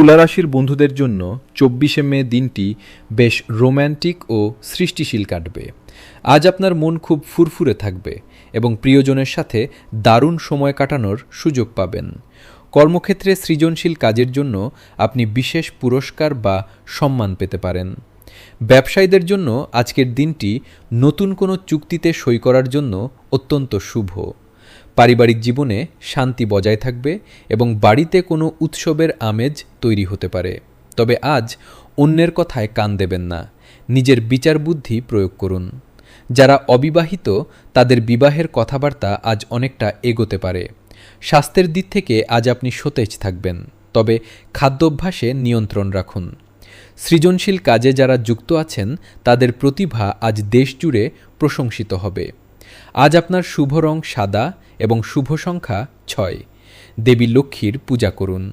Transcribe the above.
তুলা রাশির বন্ধুদের জন্য ২৪শে মে দিনটি বেশ রোম্যান্টিক ও সৃষ্টিশীল কাটবে। আজ আপনার মন খুব ফুরফুরে থাকবে এবং প্রিয়জনের সাথে দারুণ সময় কাটানোর সুযোগ পাবেন। কর্মক্ষেত্রে সৃজনশীল কাজের জন্য আপনি বিশেষ পুরস্কার বা সম্মান পেতে পারেন। ব্যবসায়ীদের জন্য আজকের দিনটি নতুন কোনো চুক্তিতে সই করার জন্য অত্যন্ত শুভ। পারিবারিক জীবনে শান্তি বজায় থাকবে এবং বাড়িতে কোনো উৎসবের আমেজ তৈরি হতে পারে। তবে আজ অন্যের কথায় কান দেবেন না, নিজের বিচার বুদ্ধি প্রয়োগ করুন। যারা অবিবাহিত তাদের বিবাহের কথাবার্তা আজ অনেকটা এগোতে পারে। স্বাস্থ্যের দিক থেকে আজ আপনি সতেজ থাকবেন, তবে খাদ্যাভ্যাসে নিয়ন্ত্রণ রাখুন। সৃজনশীল কাজে যারা যুক্ত আছেন তাদের প্রতিভা আজ দেশ জুড়ে প্রশংসিত হবে। আজ আপনার শুভ রং সাদা এবং শুভ সংখ্যা ৬। দেবী লক্ষ্মীর পূজা করুন।